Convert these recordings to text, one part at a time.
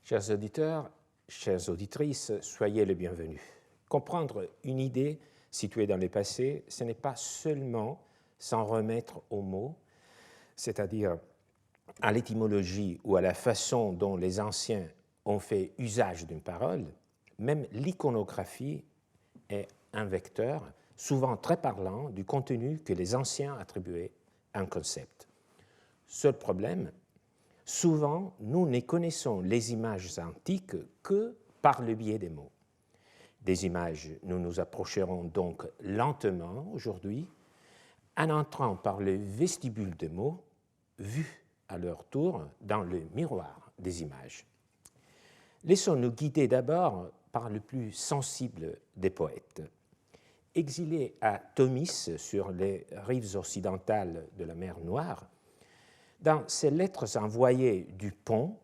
Chers auditeurs, chères auditrices, soyez les bienvenus. Comprendre une idée située dans le passé, ce n'est pas seulement s'en remettre aux mots, c'est-à-dire à l'étymologie ou à la façon dont les anciens ont fait usage d'une parole. Même l'iconographie est un vecteur, souvent très parlant, du contenu que les anciens attribuaient à un concept. Seul problème, souvent, nous ne connaissons les images antiques que par le biais des mots. Des images, nous nous approcherons donc lentement aujourd'hui, en entrant par le vestibule des mots, vus à leur tour dans le miroir des images. Laissons-nous guider d'abord par le plus sensible des poètes. Exilé à Tomis, sur les rives occidentales de la mer Noire, dans ses lettres envoyées du pont,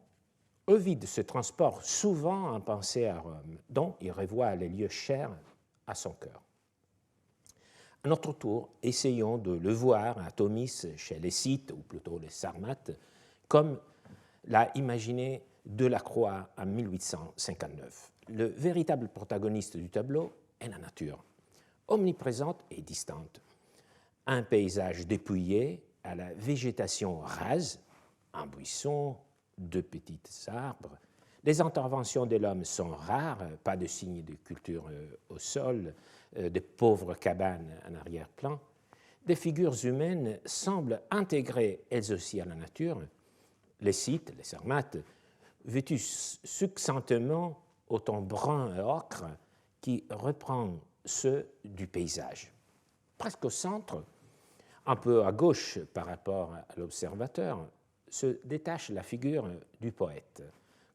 Ovide se transporte souvent en pensée à Rome, dont il revoit les lieux chers à son cœur. À notre tour, essayons de le voir à Tomis, chez les Scythes, ou plutôt les Sarmates, comme l'a imaginé Delacroix en 1859. Le véritable protagoniste du tableau est la nature, omniprésente et distante. Un paysage dépouillé à la végétation rase, un buisson, de petits arbres. Les interventions de l'homme sont rares, pas de signes de culture au sol, de pauvres cabanes en arrière-plan. Des figures humaines semblent intégrées elles aussi à la nature. Les Scythes, les Sarmates, vêtus succinctement au ton brun et ocre qui reprend ceux du paysage. Presque au centre, un peu à gauche par rapport à l'observateur, se détache la figure du poète,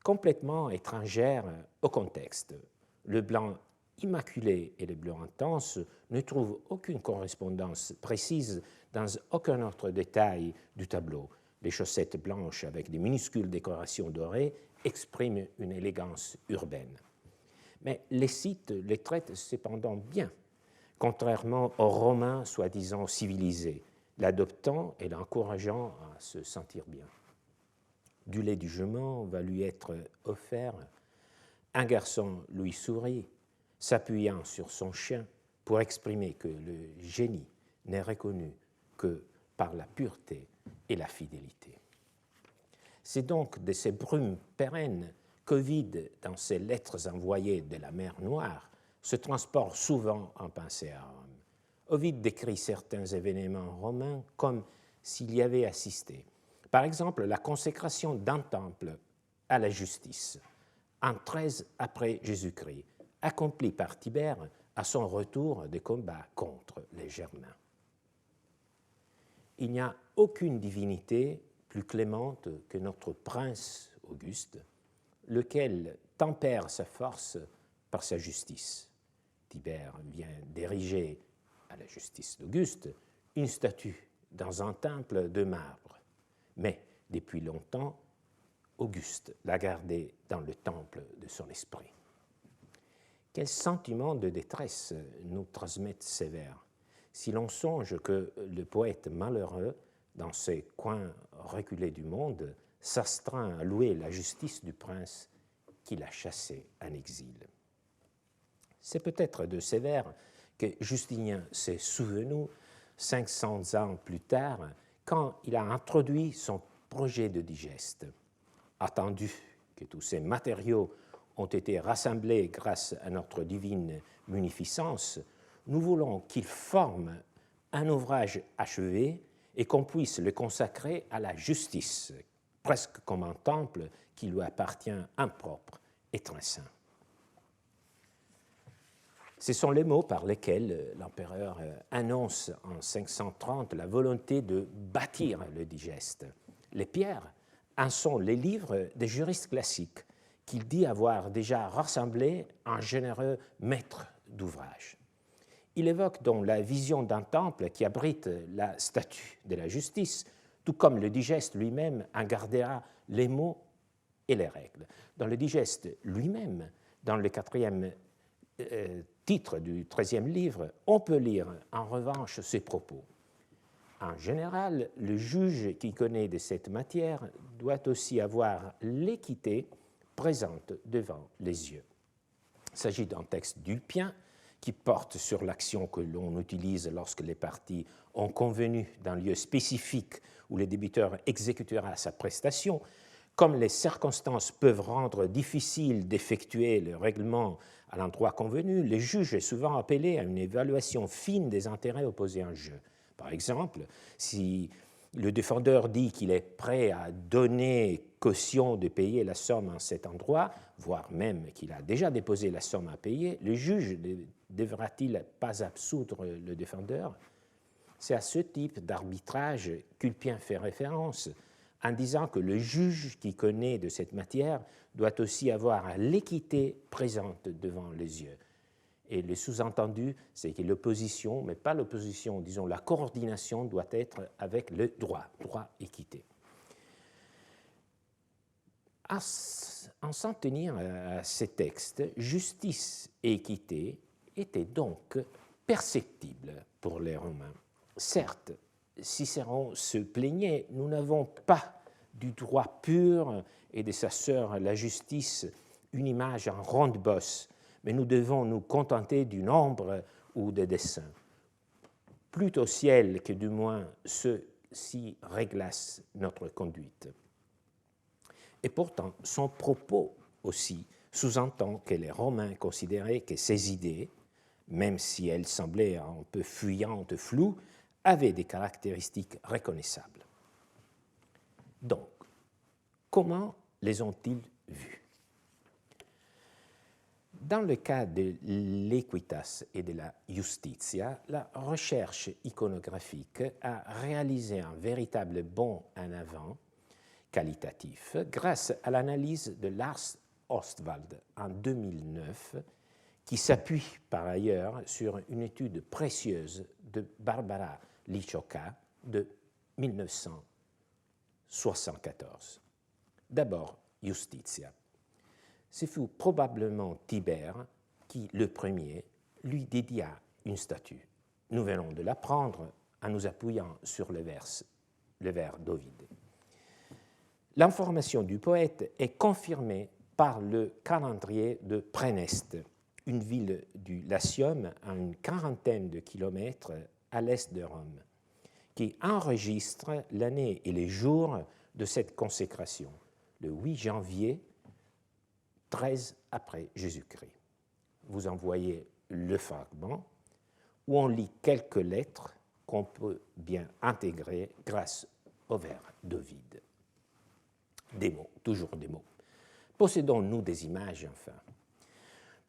complètement étrangère au contexte. Le blanc immaculé et le bleu intense ne trouvent aucune correspondance précise dans aucun autre détail du tableau. Les chaussettes blanches avec des minuscules décorations dorées expriment une élégance urbaine. Mais les Scythes les traitent cependant bien, contrairement aux Romains soi-disant civilisés, l'adoptant et l'encourageant à se sentir bien. Du lait du jument va lui être offert. Un garçon lui sourit, s'appuyant sur son chien pour exprimer que le génie n'est reconnu que par la pureté et la fidélité. C'est donc de ces brumes pérennes qu'Ovide, dans ses lettres envoyées de la mer Noire, se transporte souvent en pensée à Rome. Ovide décrit certains événements romains comme s'il y avait assisté. Par exemple, la consécration d'un temple à la justice, en 13 après Jésus-Christ, accompli par Tibère à son retour des combats contre les Germains. Il n'y a aucune divinité plus clémente que notre prince Auguste, lequel tempère sa force par sa justice. Tibère vient d'ériger à la justice d'Auguste une statue dans un temple de marbre. Mais depuis longtemps, Auguste l'a gardée dans le temple de son esprit. Quel sentiment de détresse nous transmettent ces vers, si l'on songe que le poète malheureux, dans ces coins reculés du monde, s'astreint à louer la justice du prince qui l'a chassé en exil. C'est peut-être de ces vers que Justinien s'est souvenu 500 ans plus tard, quand il a introduit son projet de digeste. Attendu que tous ces matériaux ont été rassemblés grâce à notre divine munificence, nous voulons qu'il forme un ouvrage achevé et qu'on puisse le consacrer à la justice, presque comme un temple qui lui appartient impropre et très saint. Ce sont les mots par lesquels l'empereur annonce en 530 la volonté de bâtir le digeste. Les pierres en sont les livres des juristes classiques qu'il dit avoir déjà rassemblés en généreux maître d'ouvrage. Il évoque donc la vision d'un temple qui abrite la statue de la justice, tout comme le digeste lui-même en gardera les mots et les règles. Dans le digeste lui-même, dans le quatrième titre du 13e livre, on peut lire en revanche ces propos. En général, le juge qui connaît de cette matière doit aussi avoir l'équité présente devant les yeux. Il s'agit d'un texte d'Ulpien qui porte sur l'action que l'on utilise lorsque les parties ont convenu d'un lieu spécifique où le débiteur exécutera sa prestation. Comme les circonstances peuvent rendre difficile d'effectuer le règlement à l'endroit convenu, le juge est souvent appelé à une évaluation fine des intérêts opposés en jeu. Par exemple, si le défendeur dit qu'il est prêt à donner caution de payer la somme en cet endroit, voire même qu'il a déjà déposé la somme à payer, le juge ne devra-t-il pas absoudre le défendeur? C'est à ce type d'arbitrage qu'Ulpien fait référence en disant que le juge qui connaît de cette matière doit aussi avoir l'équité présente devant les yeux. Et le sous-entendu, c'est que l'opposition, mais pas l'opposition, disons la coordination doit être avec le droit, équité. En s'en tenir à ces textes, justice et équité étaient donc perceptibles pour les Romains. Certes, Cicéron se plaignait, nous n'avons pas du droit pur et de sa sœur la justice une image en ronde bosse, mais nous devons nous contenter d'une ombre ou de dessin. Plût au ciel que du moins ceux-ci réglassent notre conduite. Et pourtant, son propos aussi sous-entend que les Romains considéraient que ces idées, même si elles semblaient un peu fuyantes, floues, avaient des caractéristiques reconnaissables. Donc, comment les ont-ils vues? Dans le cas de l'Equitas et de la Justitia, la recherche iconographique a réalisé un véritable bond en avant qualitatif grâce à l'analyse de Lars Ostwald en 2009, qui s'appuie par ailleurs sur une étude précieuse de Barbara Lichoka de 1974. D'abord, Justitia. Ce fut probablement Tibère qui, le premier, lui dédia une statue. Nous venons de l'apprendre en nous appuyant sur le vers d'Ovide. L'information du poète est confirmée par le calendrier de Praeneste, une ville du Latium à une quarantaine de kilomètres à l'est de Rome, qui enregistre l'année et les jours de cette consécration, le 8 janvier 13 après Jésus-Christ. Vous en voyez le fragment où on lit quelques lettres qu'on peut bien intégrer grâce au vers d'Ovide. Des mots, toujours des mots. Possédons-nous des images, enfin?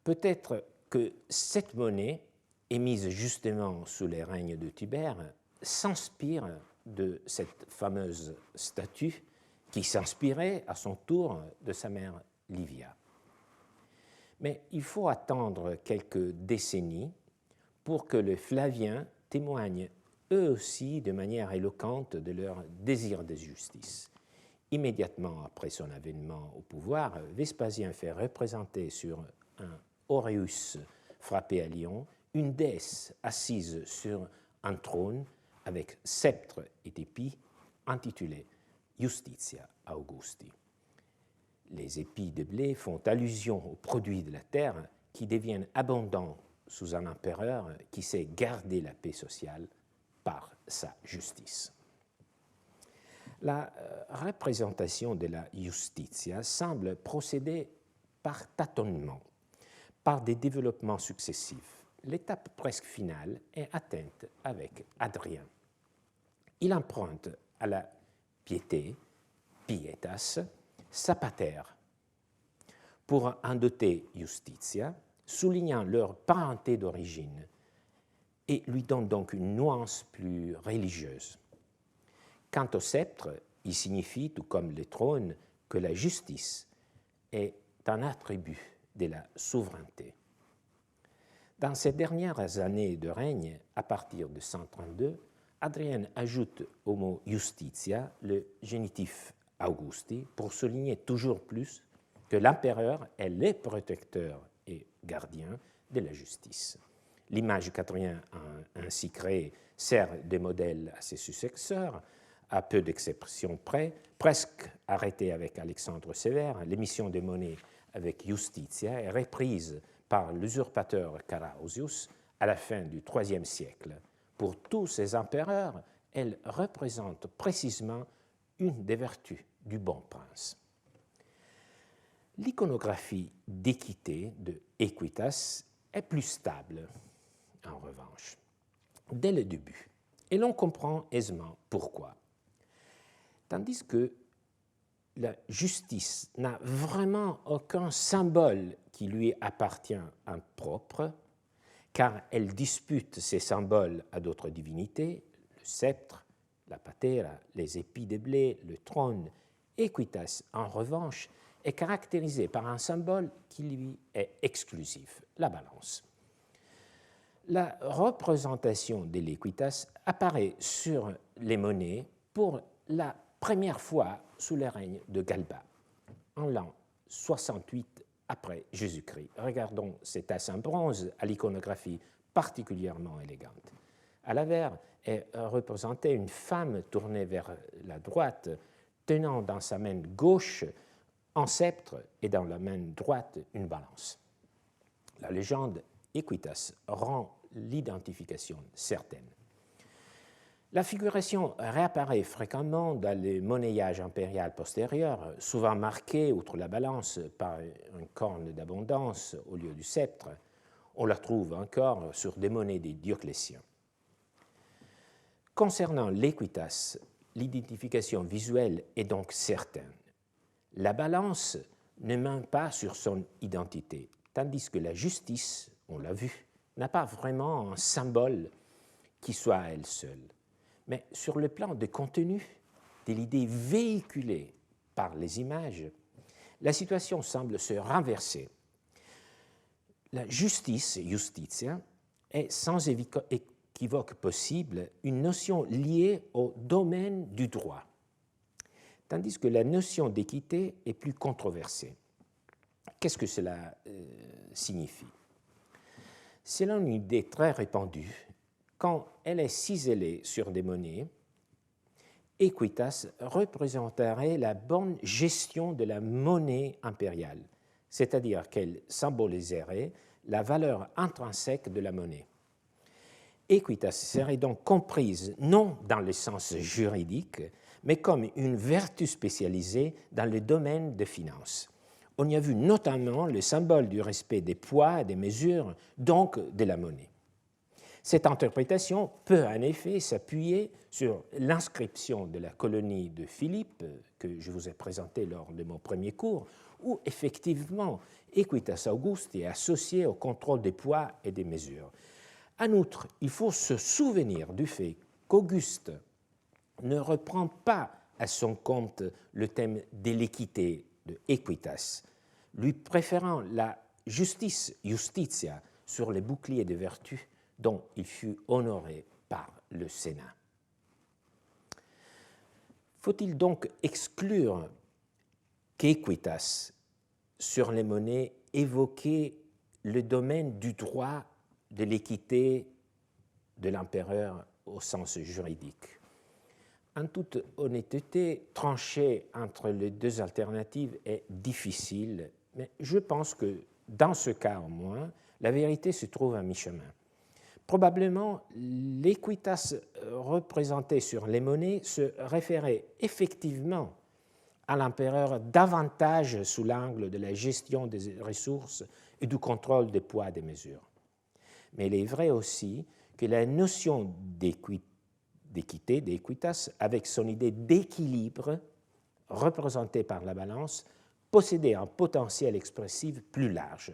Peut-être que cette monnaie, émise justement sous les règnes de Tibère, s'inspire de cette fameuse statue qui s'inspirait à son tour de sa mère Livia. Mais il faut attendre quelques décennies pour que les Flaviens témoignent eux aussi de manière éloquente de leur désir de justice. Immédiatement après son avènement au pouvoir, Vespasien fait représenter sur un auréus frappé à Lyon une déesse assise sur un trône avec sceptre et épis, intitulé Justitia Augusti. Les épis de blé font allusion aux produits de la terre qui deviennent abondants sous un empereur qui sait garder la paix sociale par sa justice. La représentation de la Justitia semble procéder par tâtonnement, par des développements successifs. L'étape presque finale est atteinte avec Hadrien. Il emprunte à la piété, pietas, sa pater, pour en doter Justitia, soulignant leur parenté d'origine et lui donne donc une nuance plus religieuse. Quant au sceptre, il signifie, tout comme le trône, que la justice est un attribut de la souveraineté. Dans ces dernières années de règne, à partir de 132, Hadrien ajoute au mot Justitia le génitif Augusti pour souligner toujours plus que l'empereur est le protecteur et gardien de la justice. L'image qu'Hadrien a ainsi créée sert de modèle à ses successeurs, à peu d'exceptions près, presque arrêtée avec Alexandre Sévère, l'émission de monnaie avec Justitia est reprise par l'usurpateur Carausius à la fin du IIIe siècle. Pour tous ces empereurs, elle représente précisément une des vertus du bon prince. L'iconographie d'équité de Equitas est plus stable, en revanche, dès le début, et l'on comprend aisément pourquoi. Tandis que la justice n'a vraiment aucun symbole qui lui appartient en propre, car elle dispute ses symboles à d'autres divinités, le sceptre, la patera, les épis de blé, le trône. Equitas, en revanche, est caractérisé par un symbole qui lui est exclusif, la balance. La représentation de l'Equitas apparaît sur les monnaies pour la première fois sous le règne de Galba, en l'an 68 après Jésus-Christ. Regardons cet as en bronze à l'iconographie particulièrement élégante. À l'avers est représentée une femme tournée vers la droite, tenant dans sa main gauche un sceptre et dans la main droite une balance. La légende Equitas rend l'identification certaine. La figuration réapparaît fréquemment dans le monnayage impérial postérieur, souvent marqué, outre la balance, par une corne d'abondance au lieu du sceptre. On la trouve encore sur des monnaies des Dioclétiens. Concernant l'Equitas, l'identification visuelle est donc certaine. La balance ne ment pas sur son identité, tandis que la justice, on l'a vu, n'a pas vraiment un symbole qui soit à elle seule. Mais sur le plan de contenu, de l'idée véhiculée par les images, la situation semble se renverser. La justice, justitia, est sans équivoque possible une notion liée au domaine du droit, tandis que la notion d'équité est plus controversée. Qu'est-ce que cela signifie? Selon une idée très répandue, quand elle est ciselée sur des monnaies, Equitas représenterait la bonne gestion de la monnaie impériale, c'est-à-dire qu'elle symboliserait la valeur intrinsèque de la monnaie. Equitas serait donc comprise non dans le sens juridique, mais comme une vertu spécialisée dans le domaine des finances. On y a vu notamment le symbole du respect des poids et des mesures, donc de la monnaie. Cette interprétation peut en effet s'appuyer sur l'inscription de la colonie de Philippe, que je vous ai présentée lors de mon premier cours, où effectivement Equitas Auguste est associé au contrôle des poids et des mesures. En outre, il faut se souvenir du fait qu'Auguste ne reprend pas à son compte le thème de l'équité de Equitas, lui préférant la justice, justitia, sur les boucliers de vertu dont il fut honoré par le Sénat. Faut-il donc exclure qu'Equitas, sur les monnaies, évoquait le domaine du droit, de l'équité de l'empereur au sens juridique? En toute honnêteté, trancher entre les deux alternatives est difficile, mais je pense que, dans ce cas au moins, la vérité se trouve à mi-chemin. Probablement, l'Equitas représenté sur les monnaies se référait effectivement à l'empereur davantage sous l'angle de la gestion des ressources et du contrôle des poids et des mesures. Mais il est vrai aussi que la notion d'équité, d'Equitas, avec son idée d'équilibre représentée par la balance, possédait un potentiel expressif plus large,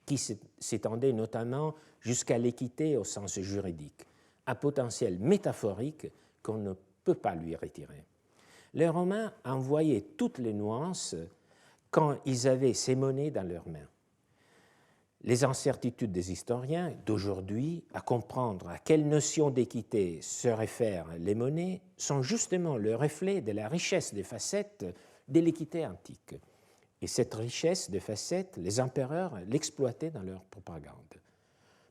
qui s'étendait notamment jusqu'à l'équité au sens juridique, un potentiel métaphorique qu'on ne peut pas lui retirer. Les Romains en voyaient toutes les nuances quand ils avaient ces monnaies dans leurs mains. Les incertitudes des historiens d'aujourd'hui à comprendre à quelle notion d'équité se réfèrent les monnaies sont justement le reflet de la richesse des facettes de l'équité antique. Et cette richesse de facettes, les empereurs l'exploitaient dans leur propagande.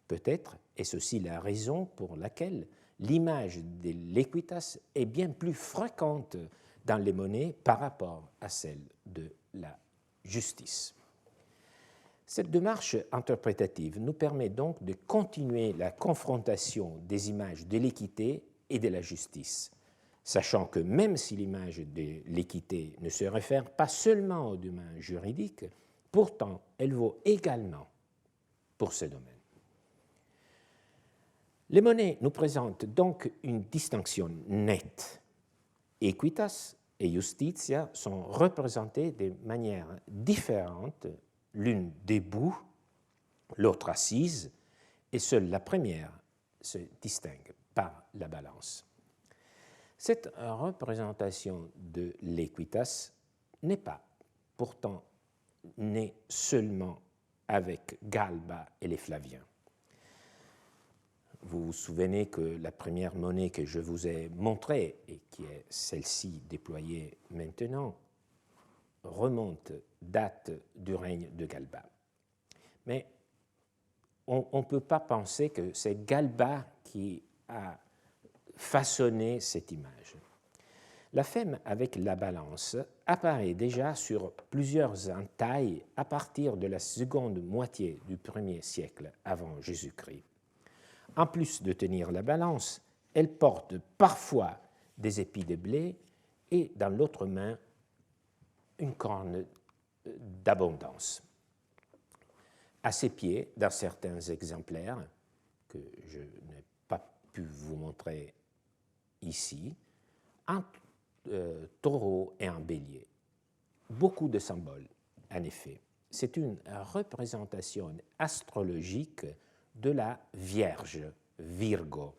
Peut-être est-ce aussi la raison pour laquelle l'image de l'equitas est bien plus fréquente dans les monnaies par rapport à celle de la justice. Cette démarche interprétative nous permet donc de continuer la confrontation des images de l'équité et de la justice, sachant que même si l'image de l'équité ne se réfère pas seulement au domaine juridique, pourtant elle vaut également pour ce domaine. Les monnaies nous présentent donc une distinction nette. Equitas et justitia sont représentées de manière différente, l'une debout, l'autre assise, et seule la première se distingue par la balance. Cette représentation de l'equitas n'est pas pourtant née seulement avec Galba et les Flaviens. Vous vous souvenez que la première monnaie que je vous ai montrée, et qui est celle-ci déployée maintenant, date du règne de Galba. Mais on ne peut pas penser que c'est Galba qui a façonné cette image. La femme avec la balance apparaît déjà sur plusieurs entailles à partir de la seconde moitié du 1er siècle avant Jésus-Christ. En plus de tenir la balance, elle porte parfois des épis de blé et dans l'autre main une corne d'abondance. À ses pieds, dans certains exemplaires, que je n'ai pas pu vous montrer ici, un taureau et un bélier. Beaucoup de symboles, en effet. C'est une représentation astrologique de la Vierge, Virgo,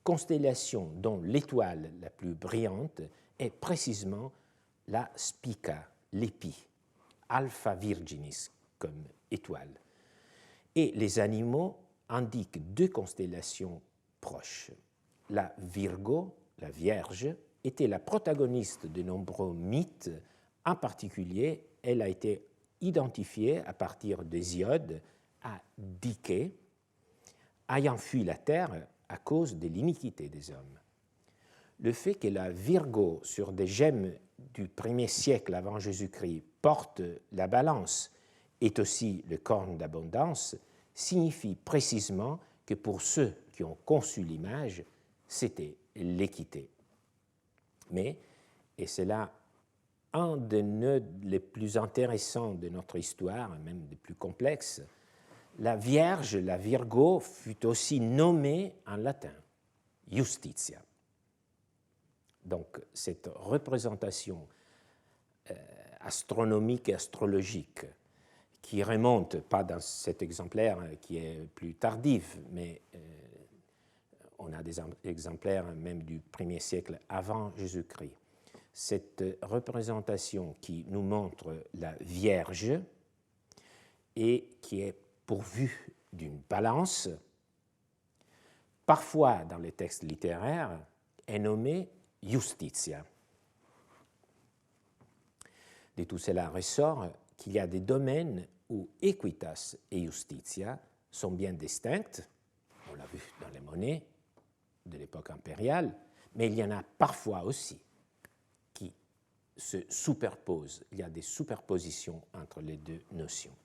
constellation dont l'étoile la plus brillante est précisément la Spica, l'épi, Alpha Virginis comme étoile. Et les animaux indiquent deux constellations proches. La Virgo, la Vierge, était la protagoniste de nombreux mythes. En particulier, elle a été identifiée à partir d'Hésiode à Dike, ayant fui la terre à cause de l'iniquité des hommes. Le fait que la Virgo, sur des gemmes du 1er siècle avant Jésus-Christ, porte la balance, est aussi le corne d'abondance, signifie précisément que pour ceux qui ont conçu l'image, c'était l'équité. Mais, et c'est là un des nœuds les plus intéressants de notre histoire, même des plus complexes, la Vierge, la Virgo, fut aussi nommée en latin, Justitia. Donc, cette représentation astronomique et astrologique qui remonte, pas dans cet exemplaire qui est plus tardif, mais on a des exemplaires même du 1er siècle avant Jésus-Christ. Cette représentation qui nous montre la Vierge et qui est pourvue d'une balance, parfois dans les textes littéraires, est nommée Justitia. De tout cela ressort qu'il y a des domaines où equitas et justitia sont bien distinctes, on l'a vu dans les monnaies de l'époque impériale, mais il y en a parfois aussi qui se superposent. Il y a des superpositions entre les deux notions.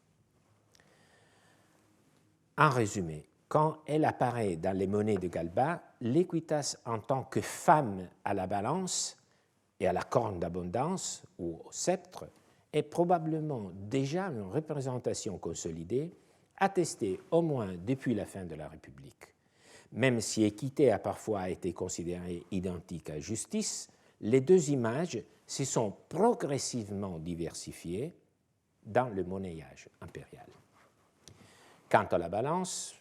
En résumé, quand elle apparaît dans les monnaies de Galba, l'equitas en tant que femme à la balance et à la corne d'abondance ou au sceptre est probablement déjà une représentation consolidée, attestée au moins depuis la fin de la République. Même si équité a parfois été considérée identique à justice, les deux images se sont progressivement diversifiées dans le monnayage impérial. Quant à la balance,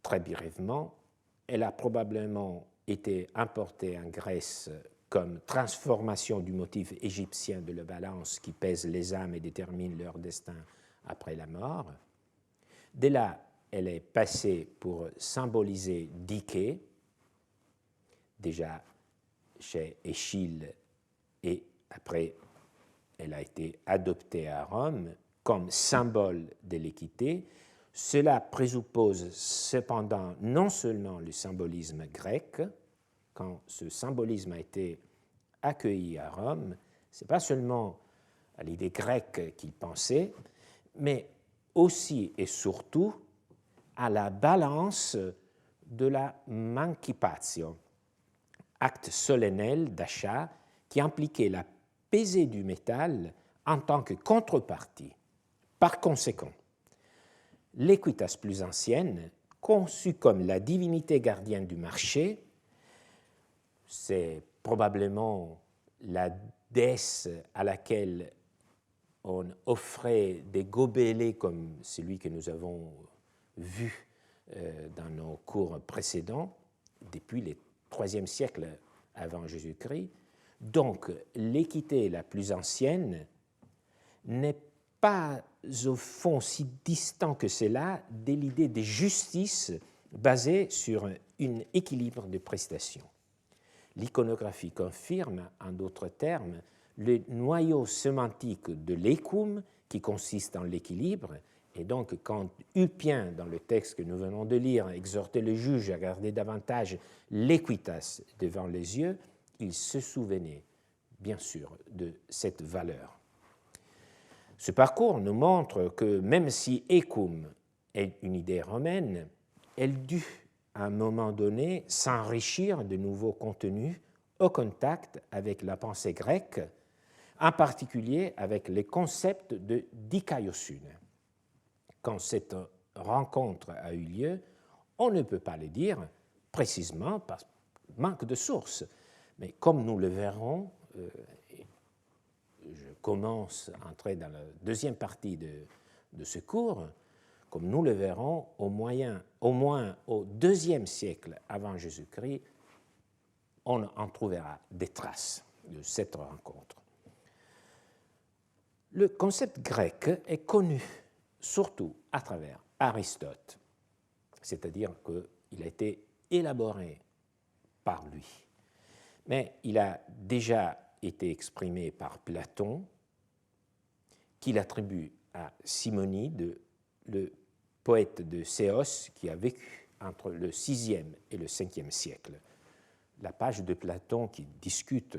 très brièvement, elle a probablement été importée en Grèce comme transformation du motif égyptien de la balance qui pèse les âmes et détermine leur destin après la mort. Dès là, elle est passée pour symboliser Dike, déjà chez Échille, et après, elle a été adoptée à Rome comme symbole de l'équité, Cela présuppose cependant non seulement le symbolisme grec, quand ce symbolisme a été accueilli à Rome, ce n'est pas seulement à l'idée grecque qu'il pensait, mais aussi et surtout à la balance de la mancipatio, acte solennel d'achat qui impliquait la pesée du métal en tant que contrepartie. Par conséquent, l'équitas plus ancienne, conçue comme la divinité gardienne du marché, c'est probablement la déesse à laquelle on offrait des gobelets comme celui que nous avons vu dans nos cours précédents, depuis le IIIe siècle avant Jésus-Christ. Donc, l'équité la plus ancienne n'est pas au fond si distant que cela de l'idée de justice basée sur un équilibre de prestations. L'iconographie confirme, en d'autres termes, le noyau sémantique de l'écum qui consiste en l'équilibre. Et donc, quand Ulpien, dans le texte que nous venons de lire, exhortait le juge à garder davantage l'équitas devant les yeux, il se souvenait, bien sûr, de cette valeur. Ce parcours nous montre que même si ecum est une idée romaine, elle dut, à un moment donné, s'enrichir de nouveaux contenus au contact avec la pensée grecque, en particulier avec les concepts de dikaiosune. Quand cette rencontre a eu lieu, on ne peut pas le dire précisément par manque de sources, mais comme nous le verrons, je commence à entrer dans la deuxième partie de ce cours, comme nous le verrons, au moins au IIe siècle avant Jésus-Christ, on en trouvera des traces de cette rencontre. Le concept grec est connu surtout à travers Aristote, c'est-à-dire qu'il a été élaboré par lui. Mais il a déjà été exprimé par Platon, qu'il attribue à Simonide, le poète de Céos qui a vécu entre le VIe et le Ve siècle. La page de Platon qui discute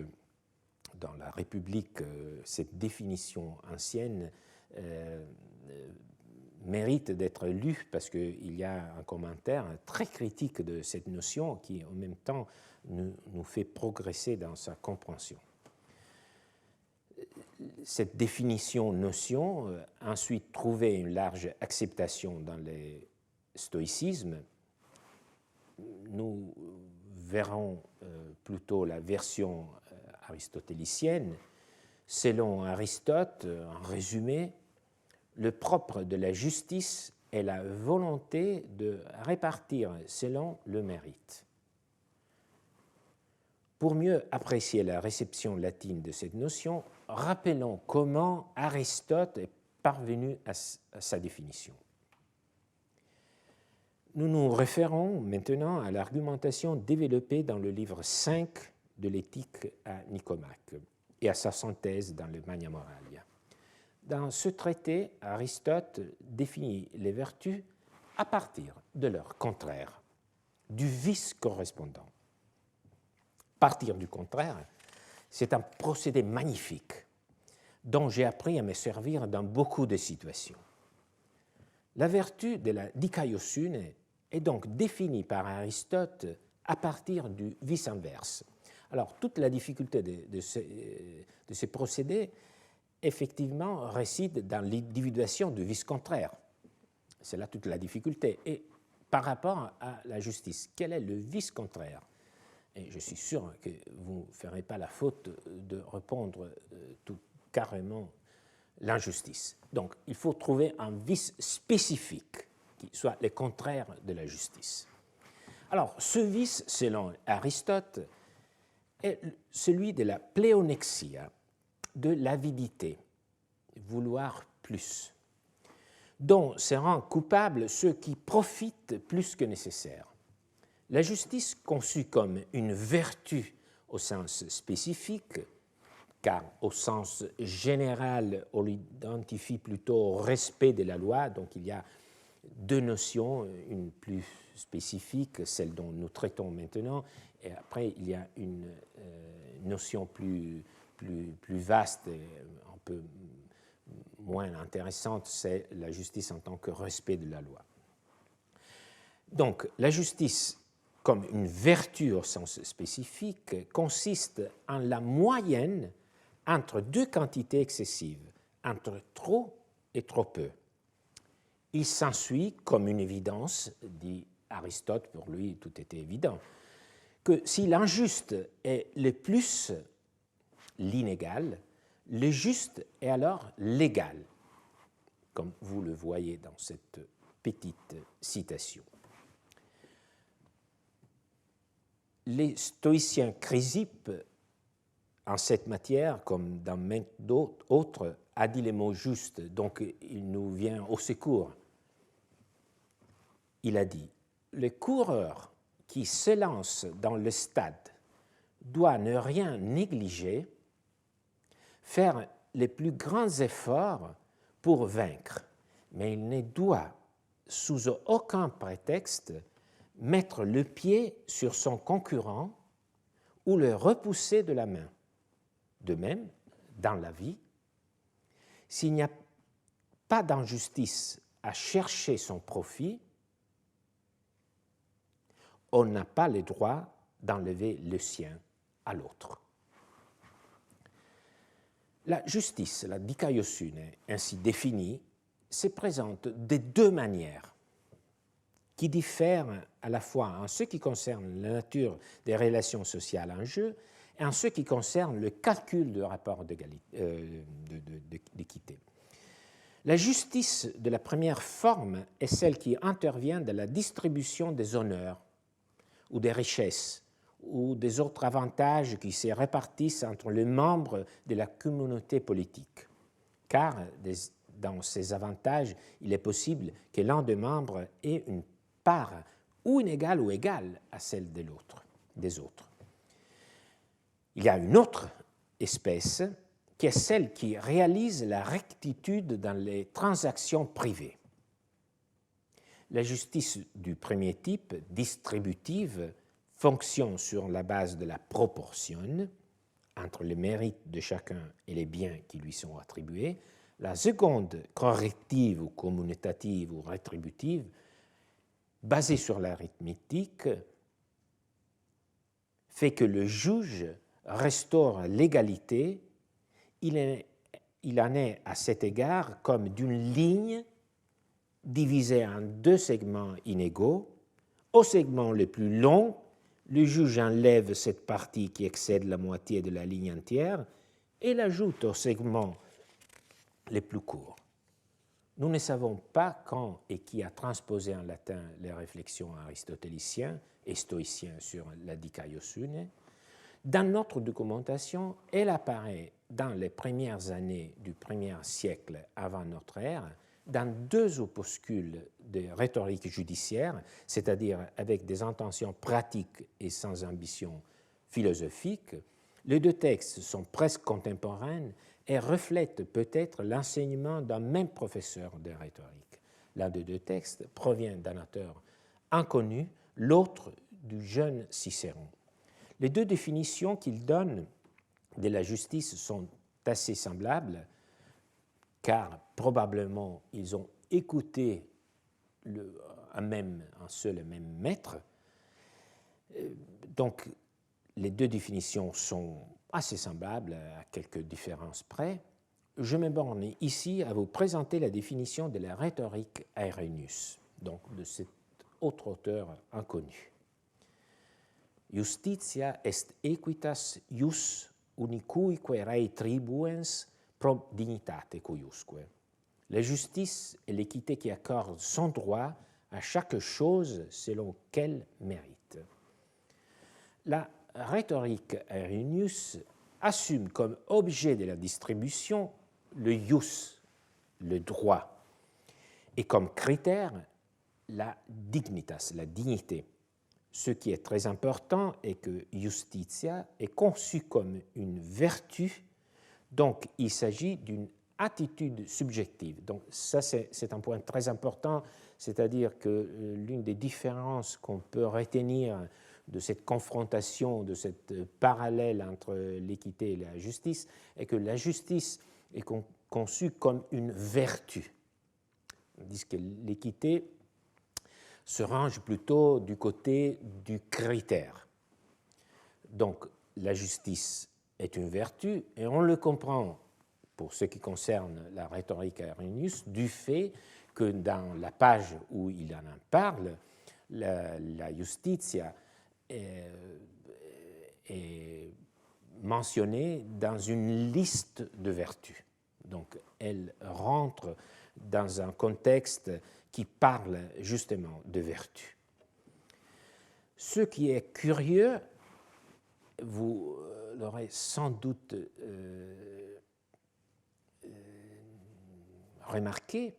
dans la République cette définition ancienne mérite d'être lue parce qu'il y a un commentaire très critique de cette notion qui en même temps nous fait progresser dans sa compréhension. Cette définition-notion a ensuite trouvé une large acceptation dans les stoïcismes. Nous verrons plutôt la version aristotélicienne. Selon Aristote, en résumé, le propre de la justice est la volonté de répartir selon le mérite. Pour mieux apprécier la réception latine de cette notion, rappelons comment Aristote est parvenu à sa définition. Nous nous référons maintenant à l'argumentation développée dans le livre 5 de l'Éthique à Nicomaque et à sa synthèse dans le Magna Moralia. Dans ce traité, Aristote définit les vertus à partir de leur contraire, du vice correspondant. Partir du contraire, c'est un procédé magnifique dont j'ai appris à me servir dans beaucoup de situations. La vertu de la dikaiosune est donc définie par Aristote à partir du vice inverse. Alors, toute la difficulté de ces procédés, effectivement, réside dans l'individuation du vice contraire. C'est là toute la difficulté. Et par rapport à la justice, quel est le vice contraire ? Et je suis sûr que vous ne ferez pas la faute de répondre tout carrément l'injustice. Donc, il faut trouver un vice spécifique qui soit le contraire de la justice. Alors, ce vice, selon Aristote, est celui de la pléonexia, de l'avidité, vouloir plus, dont se rendent coupables ceux qui profitent plus que nécessaire. La justice conçue comme une vertu au sens spécifique, car au sens général, on l'identifie plutôt au respect de la loi, donc il y a deux notions, une plus spécifique, celle dont nous traitons maintenant, et après il y a une notion plus vaste et un peu moins intéressante, c'est la justice en tant que respect de la loi. Donc la justice comme une vertu au sens spécifique consiste en la moyenne entre deux quantités excessives, entre trop et trop peu. Il s'ensuit, comme une évidence, dit Aristote, pour lui tout était évident, que si l'injuste est le plus l'inégal, le juste est alors l'égal, comme vous le voyez dans cette petite citation. Les stoïciens Chrysippe, en cette matière, comme dans maintes d'autres, a dit les mots justes, donc il nous vient au secours. Il a dit « Le coureur qui se lance dans le stade doit ne rien négliger, faire les plus grands efforts pour vaincre, mais il ne doit, sous aucun prétexte, mettre le pied sur son concurrent ou le repousser de la main. De même, dans la vie, s'il n'y a pas d'injustice à chercher son profit, on n'a pas le droit d'enlever le sien à l'autre. » La justice, la dikaiosune, ainsi définie, se présente de deux manières qui diffèrent à la fois en ce qui concerne la nature des relations sociales en jeu et en ce qui concerne le calcul du rapport d'équité. La justice de la première forme est celle qui intervient dans la distribution des honneurs ou des richesses ou des autres avantages qui se répartissent entre les membres de la communauté politique. Car dans ces avantages, il est possible que l'un des membres ait une part ou inégale ou égale à celle des autres. Il y a une autre espèce qui est celle qui réalise la rectitude dans les transactions privées. La justice du premier type, distributive, fonctionne sur la base de la proportion entre les mérites de chacun et les biens qui lui sont attribués. La seconde, corrective ou commutative ou rétributive, basée sur l'arithmétique, fait que le juge restaure l'égalité. Il en est à cet égard comme d'une ligne divisée en deux segments inégaux. Au segment le plus long, le juge enlève cette partie qui excède la moitié de la ligne entière et l'ajoute au segment les plus courts. Nous ne savons pas quand et qui a transposé en latin les réflexions aristotéliciennes et stoïciennes sur la dikaiosune. Dans notre documentation, elle apparaît dans les premières années du 1er siècle avant notre ère, dans deux opuscules de rhétorique judiciaire, c'est-à-dire avec des intentions pratiques et sans ambition philosophique. Les deux textes sont presque contemporains et reflètent peut-être l'enseignement d'un même professeur de rhétorique. L'un des deux textes provient d'un auteur inconnu, l'autre du jeune Cicéron. Les deux définitions qu'il donne de la justice sont assez semblables, car probablement ils ont écouté un seul et même maître. Donc les deux définitions sont assez semblables à quelques différences près. Je me borne ici à vous présenter la définition de la rhétorique Aerénius, donc de cet autre auteur inconnu. Justitia est equitas ius unicuique rei tribuens pro dignitate cuiusque. La justice est l'équité qui accorde son droit à chaque chose selon qu'elle mérite. La rhétorique Aerénius assume comme objet de la distribution le ius, le droit, et comme critère la dignitas, la dignité. Ce qui est très important est que justitia est conçue comme une vertu, donc il s'agit d'une attitude subjective. Donc ça, c'est un point très important, c'est-à-dire que l'une des différences qu'on peut retenir de cette confrontation, de cette parallèle entre l'équité et la justice, est que la justice est conçue comme une vertu, tandis que l'équité se range plutôt du côté du critère. Donc la justice est une vertu, et on le comprend, pour ce qui concerne la rhétorique à Arrhenius, du fait que dans la page où il en parle, la justitia est mentionnée dans une liste de vertus. Donc elle rentre dans un contexte qui parle justement de vertu. Ce qui est curieux, vous l'aurez sans doute remarqué,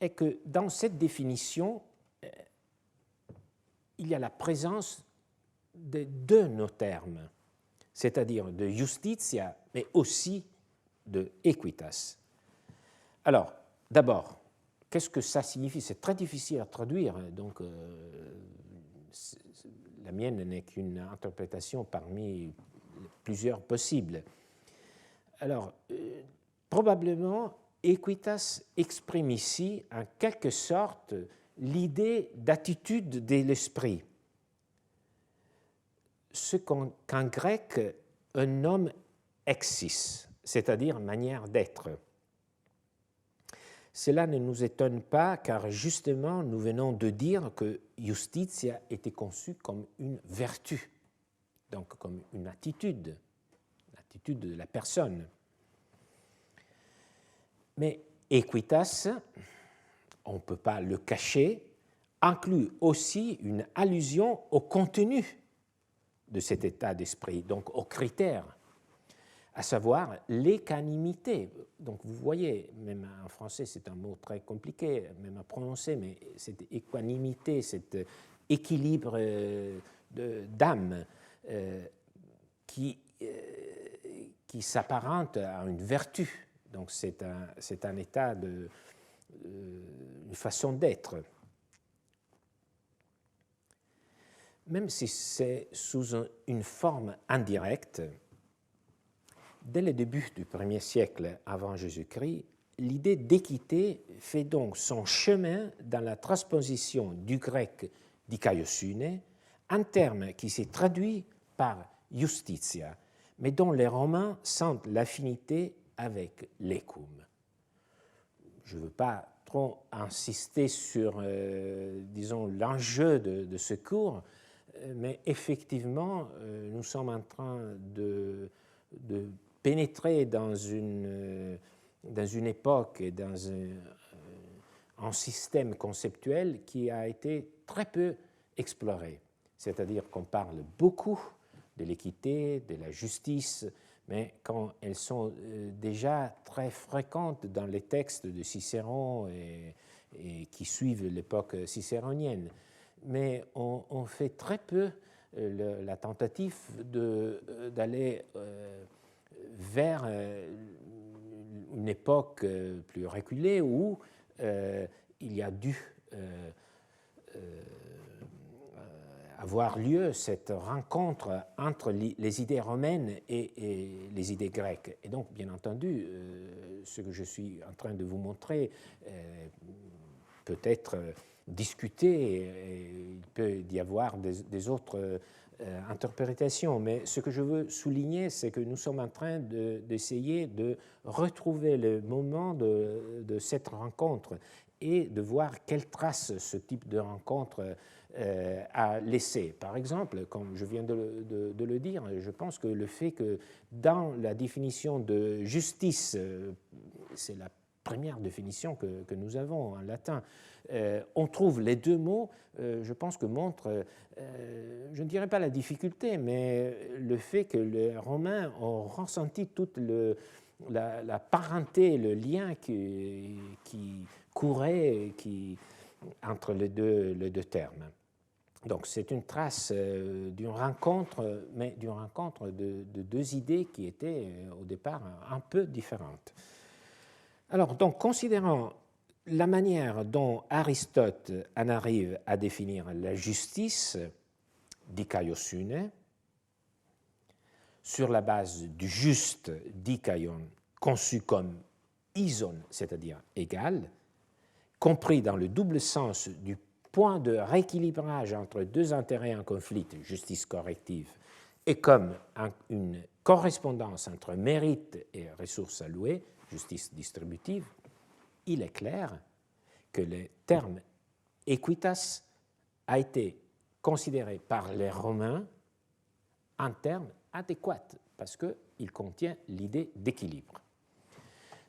est que dans cette définition, il y a la présence de deux notermes, c'est-à-dire de justitia, mais aussi de equitas. Alors, d'abord, qu'est-ce que ça signifie? C'est très difficile à traduire, donc la mienne n'est qu'une interprétation parmi plusieurs possibles. Alors, probablement, equitas exprime ici, en quelque sorte, l'idée d'attitude de l'esprit, ce qu'en grec on nomme exis, c'est-à-dire manière d'être. Cela ne nous étonne pas, car justement, nous venons de dire que justitia était conçue comme une vertu, donc comme une attitude de la personne. Mais equitas, on ne peut pas le cacher, inclut aussi une allusion au contenu de cet état d'esprit, donc aux critères, à savoir l'équanimité. Donc vous voyez, même en français c'est un mot très compliqué, même à prononcer, mais cette équanimité, cet équilibre d'âme qui s'apparente à une vertu. Donc c'est un état une façon d'être. Même si c'est sous une forme indirecte, dès le début du 1er siècle avant Jésus-Christ, l'idée d'équité fait donc son chemin dans la transposition du grec dikaiosune, un terme qui s'est traduit par justitia, mais dont les Romains sentent l'affinité avec l'ecum. Je ne veux pas trop insister sur, disons, l'enjeu de ce cours, mais effectivement, nous sommes en train de pénétrer dans une époque et dans un système conceptuel qui a été très peu exploré. C'est-à-dire qu'on parle beaucoup de l'équité, de la justice, mais quand elles sont déjà très fréquentes dans les textes de Cicéron et qui suivent l'époque cicéronienne. Mais on fait très peu la tentative d'aller vers une époque plus reculée où il y a dû avoir lieu cette rencontre entre les idées romaines et les idées grecques. Et donc, bien entendu, ce que je suis en train de vous montrer peut être discuté, et il peut y avoir des autres interprétations, mais ce que je veux souligner, c'est que nous sommes en train d'essayer de retrouver le moment de cette rencontre et de voir quelle trace ce type de rencontre a laissé. Par exemple, comme je viens de le dire, je pense que le fait que dans la définition de justice, c'est la première définition que nous avons en latin, on trouve les deux mots, je pense que montre, je ne dirais pas la difficulté, mais le fait que les Romains ont ressenti toute la parenté, le lien qui courait entre les deux termes. Donc c'est une trace d'une rencontre, mais d'une rencontre de deux idées qui étaient au départ un peu différentes. Alors, donc, considérant la manière dont Aristote en arrive à définir la justice, dikaiosune, sur la base du juste dikaion, conçu comme ison, c'est-à-dire égal, compris dans le double sens du point de rééquilibrage entre deux intérêts en conflit, justice corrective, et comme une correspondance entre mérite et ressources allouées, justice distributive, il est clair que le terme equitas a été considéré par les Romains un terme adéquat parce qu'il contient l'idée d'équilibre.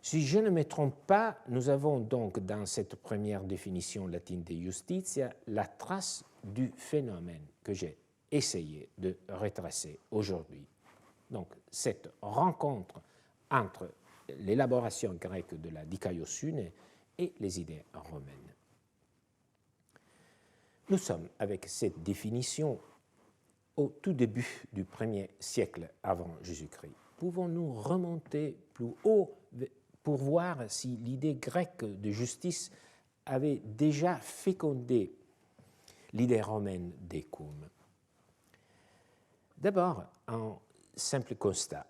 Si je ne me trompe pas, nous avons donc dans cette première définition latine de justitia la trace du phénomène que j'ai essayé de retracer aujourd'hui. Donc cette rencontre entre l'élaboration grecque de la dikaiosune et les idées romaines. Nous sommes avec cette définition au tout début du 1er siècle avant Jésus-Christ. Pouvons-nous remonter plus haut pour voir si l'idée grecque de justice avait déjà fécondé l'idée romaine d'écum? D'abord, un simple constat.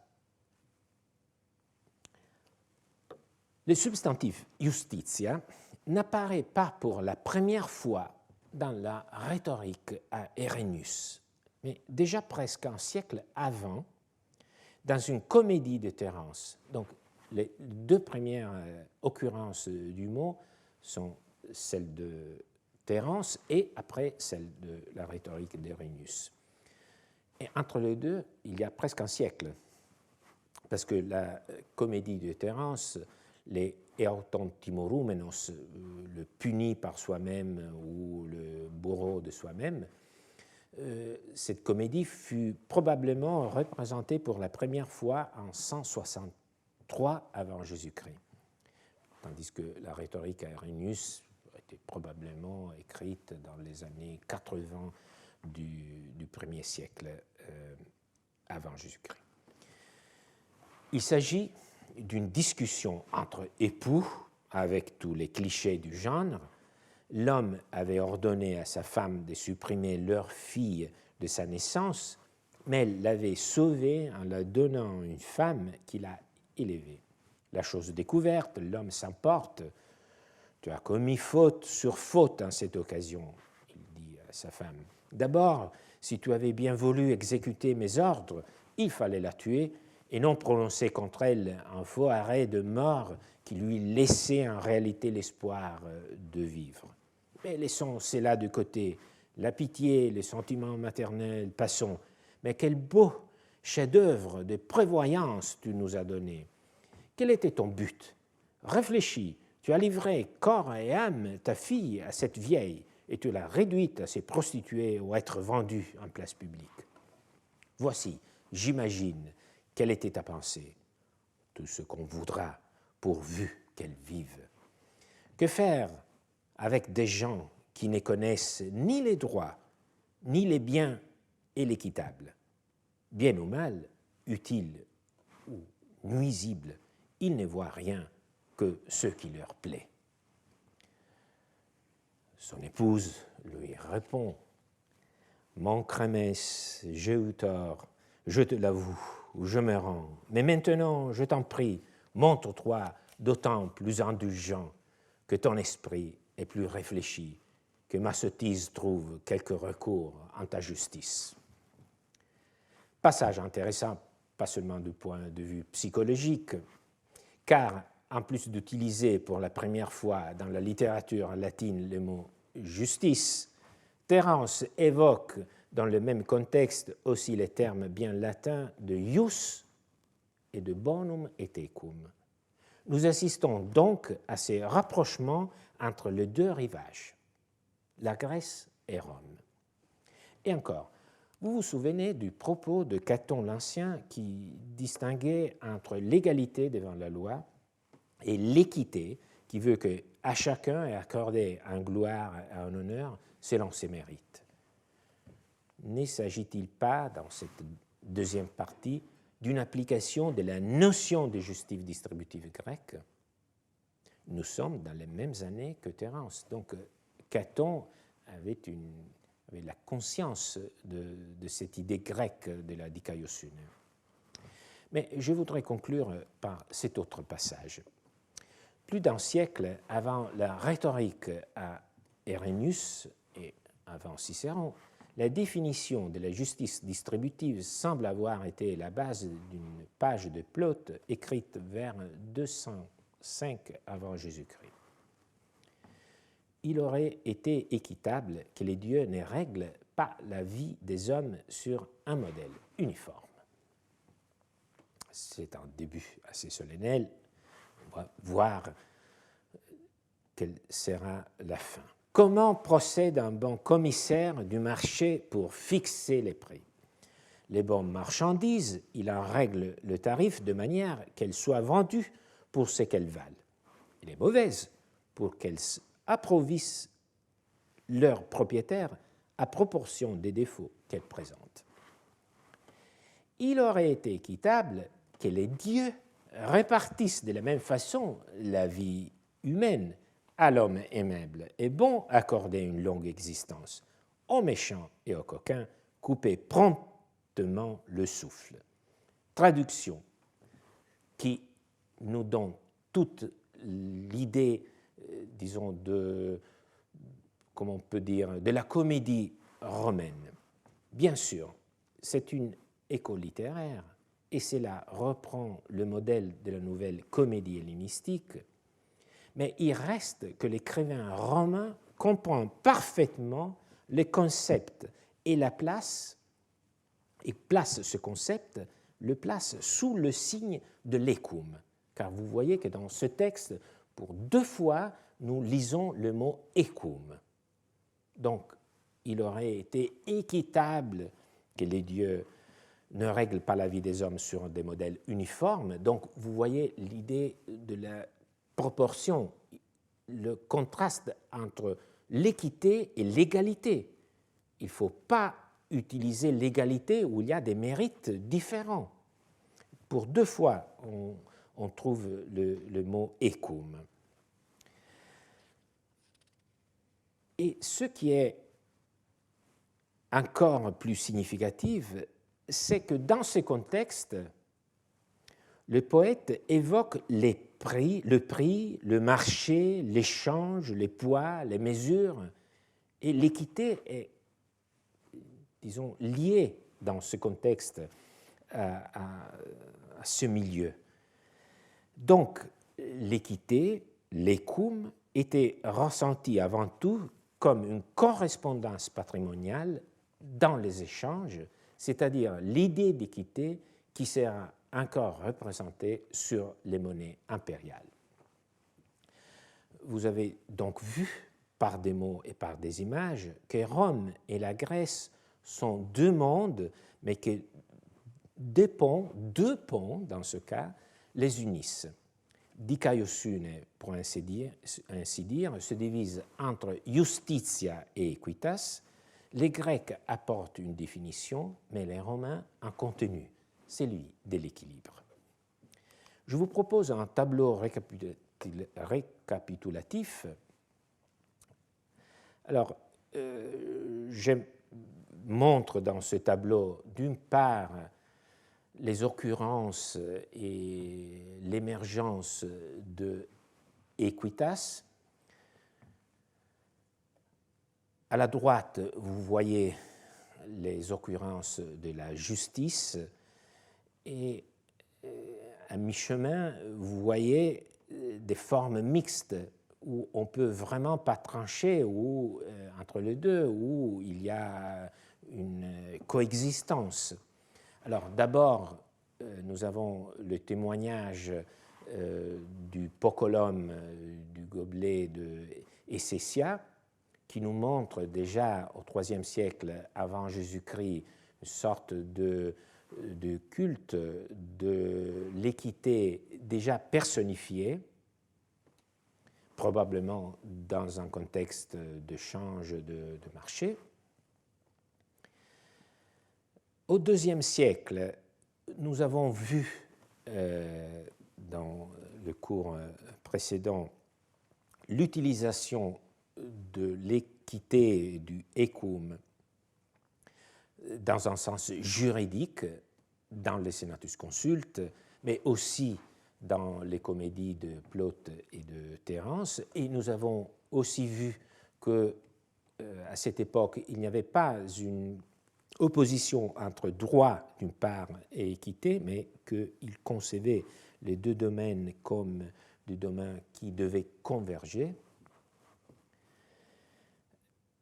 Le substantif justitia n'apparaît pas pour la première fois dans la rhétorique à Herénius, mais déjà presque un siècle avant, dans une comédie de Terence. Donc, les deux premières occurrences du mot sont celles de Terence et après celle de la rhétorique d'Herénius. Et entre les deux, il y a presque un siècle, parce que la comédie de Terence, les eauton timoroumenos, le puni par soi-même ou le bourreau de soi-même, cette comédie fut probablement représentée pour la première fois en 163 avant Jésus-Christ, tandis que la rhétorique à Herénius était probablement écrite dans les années 80 du 1er siècle avant Jésus-Christ. Il s'agit d'une discussion entre époux, avec tous les clichés du genre. L'homme avait ordonné à sa femme de supprimer leur fille de sa naissance, mais elle l'avait sauvée en la donnant une femme qu'il a élevée. La chose découverte, l'homme s'emporte. « Tu as commis faute sur faute en cette occasion », il dit à sa femme. « D'abord, si tu avais bien voulu exécuter mes ordres, il fallait la tuer et non prononcer contre elle un faux arrêt de mort qui lui laissait en réalité l'espoir de vivre. Mais laissons cela de côté. La pitié, les sentiments maternels, passons. Mais quel beau chef-d'œuvre de prévoyance tu nous as donné. Quel était ton but? Réfléchis, tu as livré corps et âme ta fille à cette vieille et tu l'as réduite à se prostituer ou à être vendue en place publique. Voici, j'imagine, quelle était ta pensée? Tout ce qu'on voudra, pourvu qu'elle vive. Que faire avec des gens qui ne connaissent ni les droits, ni les biens et l'équitable? Bien ou mal, utile ou nuisible, ils ne voient rien que ce qui leur plaît. Son épouse lui répond « Mon crémès, j'ai eu tort, je te l'avoue, ou je me rends. Mais maintenant, je t'en prie, montre-toi d'autant plus indulgent que ton esprit est plus réfléchi, que ma sottise trouve quelque recours en ta justice. » Passage intéressant, pas seulement du point de vue psychologique, car en plus d'utiliser pour la première fois dans la littérature latine le mot justice, Terence évoque dans le même contexte aussi les termes bien latins de ius et de bonum et tecum. Nous assistons donc à ces rapprochements entre les deux rivages, la Grèce et Rome. Et encore, vous vous souvenez du propos de Caton l'Ancien qui distinguait entre l'égalité devant la loi et l'équité qui veut qu'à chacun est accordé un gloire et un honneur selon ses mérites. ne s'agit-il pas, dans cette deuxième partie, d'une application de la notion de justif distributif grec? Nous sommes dans les mêmes années que Terence. Donc, Caton avait la conscience de cette idée grecque de la dikaiosune. Mais je voudrais conclure par cet autre passage. Plus d'un siècle avant la rhétorique à Irénæus et avant Cicéron, la définition de la justice distributive semble avoir été la base d'une page de Plaute écrite vers 205 avant Jésus-Christ. Il aurait été équitable que les dieux ne règlent pas la vie des hommes sur un modèle uniforme. C'est un début assez solennel. On va voir quelle sera la fin. Comment procède un bon commissaire du marché pour fixer les prix? Les bonnes marchandises, il en règle le tarif de manière qu'elles soient vendues pour ce qu'elles valent. Et les mauvaises, pour qu'elles approvissent leurs propriétaires à proportion des défauts qu'elles présentent. Il aurait été équitable que les dieux répartissent de la même façon la vie humaine, à l'homme aimable et bon accorder une longue existence, aux méchants et aux coquins couper promptement le souffle. Traduction qui nous donne toute l'idée, disons, comment on peut dire, de la comédie romaine. Bien sûr, c'est une école littéraire et cela reprend le modèle de la nouvelle comédie hellénistique, mais il reste que l'écrivain romain comprend parfaitement les concepts et la place, et place ce concept, le place sous le signe de l'écume. Car vous voyez que dans ce texte, pour 2 fois, nous lisons le mot écume. Donc, il aurait été équitable que les dieux ne règlent pas la vie des hommes sur des modèles uniformes. Donc, vous voyez l'idée de la proportion, le contraste entre l'équité et l'égalité. Il ne faut pas utiliser l'égalité où il y a des mérites différents. Pour 2 fois, on trouve le mot écume. Et ce qui est encore plus significatif, c'est que dans ce contexte, le poète évoque le prix, le marché, l'échange, les poids, les mesures, et l'équité est, disons, liée dans ce contexte à ce milieu. Donc, l'équité, l'écume, était ressentie avant tout comme une correspondance patrimoniale dans les échanges, c'est-à-dire l'idée d'équité qui sera encore représentée sur les monnaies impériales. Vous avez donc vu, par des mots et par des images, que Rome et la Grèce sont 2 mondes, mais que 2 ponts, dans ce cas, les unissent. Dikaiosune, pour ainsi dire, se divise entre justitia et equitas. Les Grecs apportent une définition, mais les Romains un contenu, celui de l'équilibre. Je vous propose un tableau récapitulatif. Alors, je montre dans ce tableau, d'une part, les occurrences et l'émergence de equitas. À la droite, vous voyez les occurrences de la justice et à mi-chemin, vous voyez des formes mixtes où on ne peut vraiment pas trancher ou, entre les deux, où il y a une coexistence. Alors d'abord, nous avons le témoignage du pocolum, du gobelet de Essessia, qui nous montre déjà au IIIe siècle avant Jésus-Christ une sorte de culte de l'équité déjà personnifiée, probablement dans un contexte de change de marché. Au IIe siècle, nous avons vu dans le cours précédent l'utilisation de l'équité du ecum dans un sens juridique dans les Senatus Consultes, mais aussi dans les comédies de Plaute et de Terence. Et nous avons aussi vu que à cette époque, il n'y avait pas une opposition entre droit d'une part et équité, mais qu'il concevait les deux domaines comme des domaines qui devaient converger.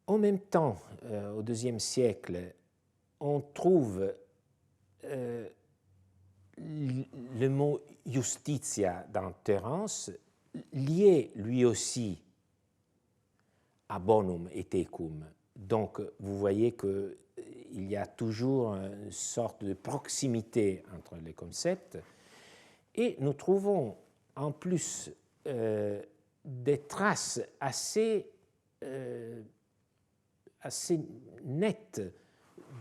En même temps, au IIe siècle, on trouve le mot justitia dans Terence lié lui aussi à bonum et tecum. Donc, vous voyez qu'il y a toujours une sorte de proximité entre les concepts. Et nous trouvons en plus des traces assez nettes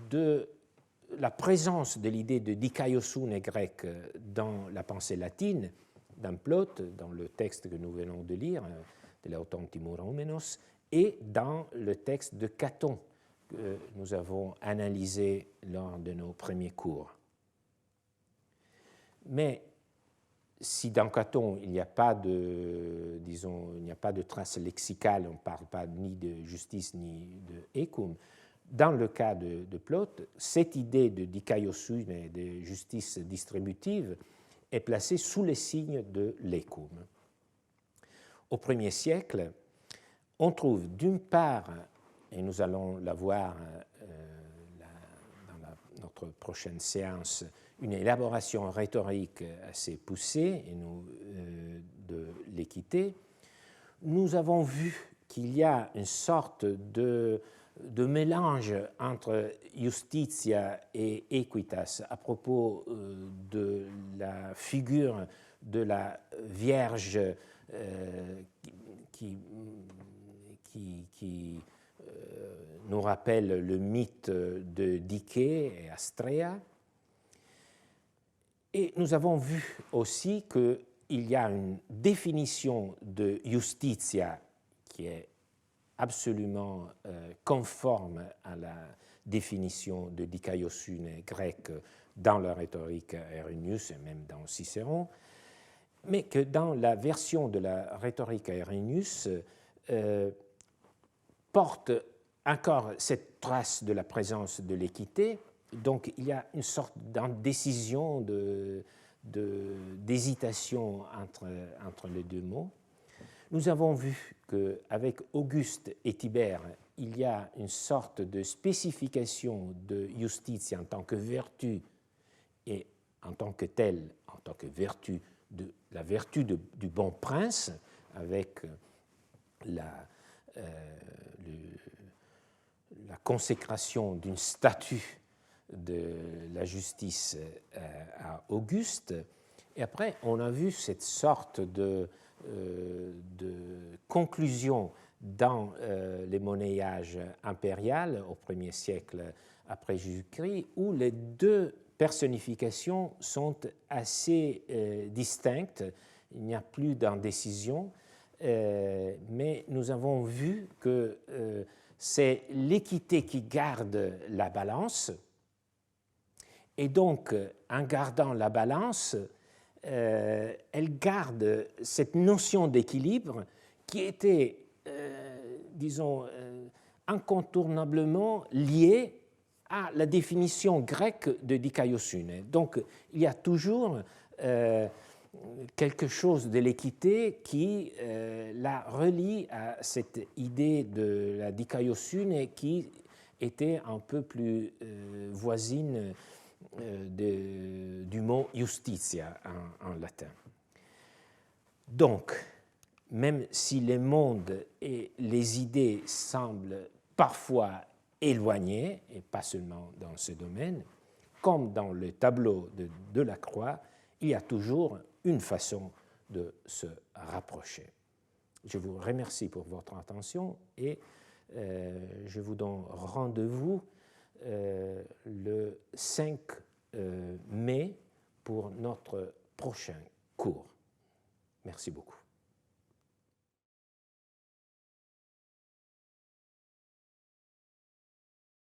de la présence de l'idée de dikaiosune grec dans la pensée latine, dans Plaute, dans le texte que nous venons de lire, de l'Auton Timuraumenos, et dans le texte de Caton que nous avons analysé lors de nos premiers cours. Mais si dans Caton il n'y a pas de, disons, il n'y a pas de trace lexicale, on ne parle pas ni de justice ni de ecum, dans le cas de Plaute, cette idée de dikaiosune et de justice distributive est placée sous les signes de l'ecum. Au Ier siècle, on trouve d'une part, et nous allons la voir dans notre prochaine séance, une élaboration rhétorique assez poussée de l'équité. Nous avons vu qu'il y a une sorte de mélange entre justitia et equitas à propos de la figure de la Vierge qui nous rappelle le mythe de Dikée et Astrea. Et nous avons vu aussi qu'il y a une définition de justitia qui est absolument conforme à la définition de dikaiosune grecque dans la rhétorique Arénius et même dans Cicéron, mais que dans la version de la rhétorique Arénius porte encore cette trace de la présence de l'équité. Donc il y a une sorte d'indécision, d'hésitation entre les deux mots. Nous avons vu qu'avec Auguste et Tibère, il y a une sorte de spécification de justitia en tant que vertu et en tant que telle, en tant que vertu, la vertu du bon prince, avec la consécration d'une statue de la justice à Auguste. Et après, on a vu cette sorte de conclusion dans les monnayages impériaux au Ier siècle après Jésus-Christ, où les deux personnifications sont assez distinctes. Il n'y a plus d'indécision, mais nous avons vu que c'est l'équité qui garde la balance, et donc, en gardant la balance, elle garde cette notion d'équilibre qui était, disons, incontournablement liée à la définition grecque de dikaiosune. Donc, il y a toujours quelque chose de l'équité qui la relie à cette idée de la dikaiosune qui était un peu plus voisine du mot justitia en latin. Donc, même si les mondes et les idées semblent parfois éloignés, et pas seulement dans ce domaine, comme dans le tableau de la croix, il y a toujours une façon de se rapprocher. Je vous remercie pour votre attention et je vous donne rendez-vous le 5 mai pour notre prochain cours. Merci beaucoup.